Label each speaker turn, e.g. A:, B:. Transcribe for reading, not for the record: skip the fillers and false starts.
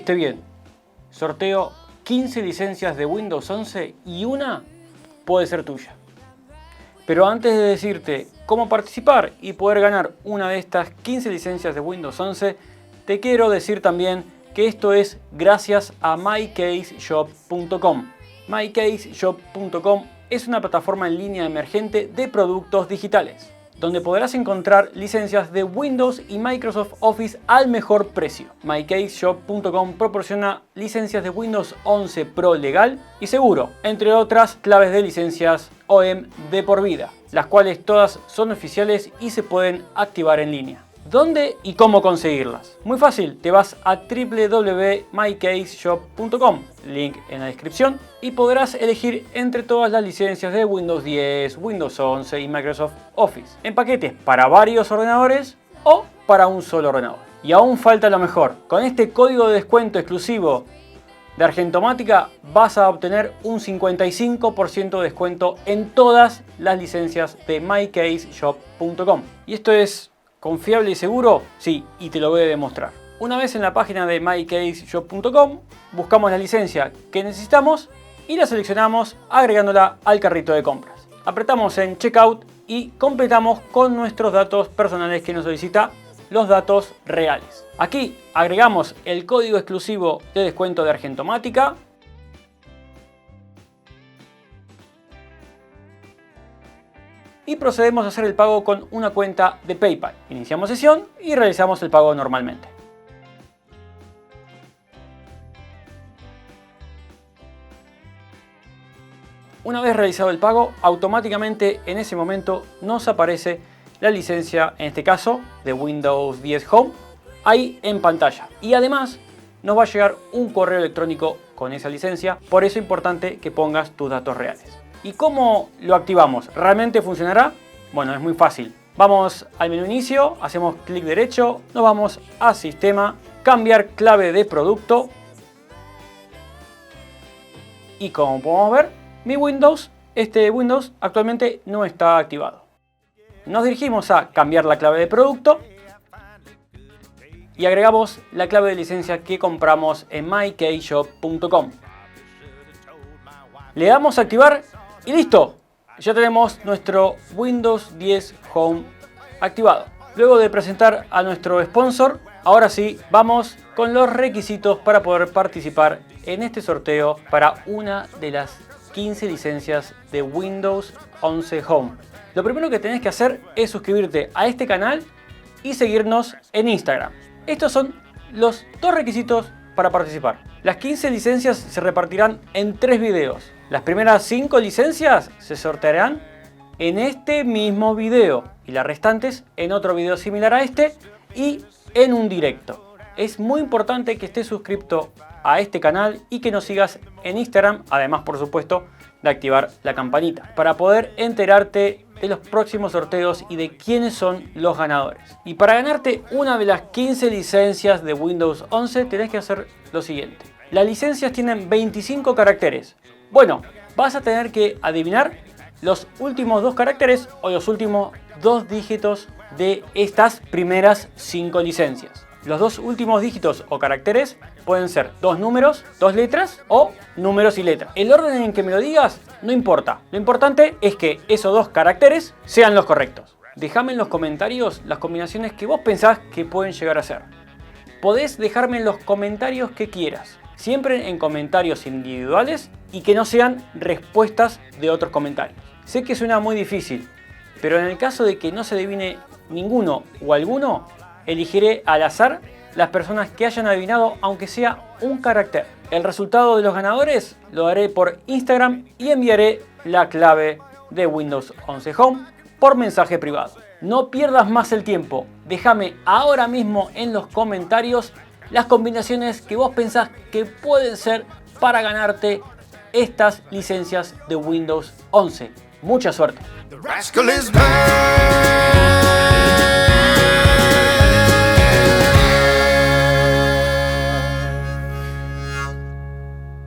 A: oíste bien. Sorteo 15 licencias de Windows 11 y una puede ser tuya. Pero antes de decirte cómo participar y poder ganar una de estas 15 licencias de Windows 11, te quiero decir también que esto es gracias a MyCaseShop.com. MyCaseShop.com es una plataforma en línea emergente de productos digitales, donde podrás encontrar licencias de Windows y Microsoft Office al mejor precio. MyCaseShop.com proporciona licencias de Windows 11 Pro legal y seguro, entre otras claves de licencias OEM de por vida, las cuales todas son oficiales y se pueden activar en línea. ¿Dónde y cómo conseguirlas? Muy fácil, te vas a www.mycaseshop.com, link en la descripción, y podrás elegir entre todas las licencias de Windows 10, Windows 11 y Microsoft Office, en paquetes para varios ordenadores o para un solo ordenador. Y aún falta lo mejor, con este código de descuento exclusivo de Argentomática vas a obtener un 55% de descuento en todas las licencias de MyCaseShop.com. Y esto es ¿confiable y seguro? Sí, y te lo voy a demostrar. Una vez en la página de MyCaseShop.com, buscamos la licencia que necesitamos y la seleccionamos agregándola al carrito de compras. Apretamos en Checkout y completamos con nuestros datos personales que nos solicita los datos reales. Aquí agregamos el código exclusivo de descuento de Argentomática. Y procedemos a hacer el pago con una cuenta de PayPal. Iniciamos sesión y realizamos el pago normalmente. Una vez realizado el pago, automáticamente en ese momento nos aparece la licencia, en este caso de Windows 10 Home, ahí en pantalla. Y además nos va a llegar un correo electrónico con esa licencia, por eso es importante que pongas tus datos reales. ¿Y cómo lo activamos? ¿Realmente funcionará? Bueno, es muy fácil. Vamos al menú inicio, hacemos clic derecho, nos vamos a sistema, cambiar clave de producto. Y como podemos ver, este Windows actualmente no está activado. Nos dirigimos a cambiar la clave de producto y agregamos la clave de licencia que compramos en mycaseshop.com. Le damos a activar y listo. Ya tenemos nuestro Windows 10 Home activado. Luego de presentar a nuestro sponsor, ahora sí, vamos con los requisitos para poder participar en este sorteo para una de las 15 licencias de Windows 11 Home. Lo primero que tenés que hacer es suscribirte a este canal y seguirnos en Instagram. Estos son los dos requisitos para participar. Las 15 licencias se repartirán en 3 videos. Las primeras 5 licencias se sortearán en este mismo video y las restantes en otro video similar a este y en un directo. Es muy importante que estés suscrito a este canal y que nos sigas en Instagram, además por supuesto de activar la campanita para poder enterarte de los próximos sorteos y de quiénes son los ganadores. Y para ganarte una de las 15 licencias de Windows 11 tenés que hacer lo siguiente. Las licencias tienen 25 caracteres. Bueno, vas a tener que adivinar los últimos 2 caracteres o los últimos 2 dígitos de estas primeras 5 licencias. Los 2 últimos dígitos o caracteres pueden ser 2 números, 2 letras o números y letras. El orden en que me lo digas no importa. Lo importante es que esos 2 caracteres sean los correctos. Déjame en los comentarios las combinaciones que vos pensás que pueden llegar a ser. Podés dejarme en los comentarios que quieras. Siempre en comentarios individuales y que no sean respuestas de otros comentarios. Sé que suena muy difícil, pero en el caso de que no se adivine ninguno o alguno, elegiré al azar las personas que hayan adivinado aunque sea un carácter. El resultado de los ganadores lo haré por Instagram y enviaré la clave de Windows 11 Home por mensaje privado. No pierdas más el tiempo, déjame ahora mismo en los comentarios las combinaciones que vos pensás que pueden ser para ganarte estas licencias de Windows 11. Mucha suerte.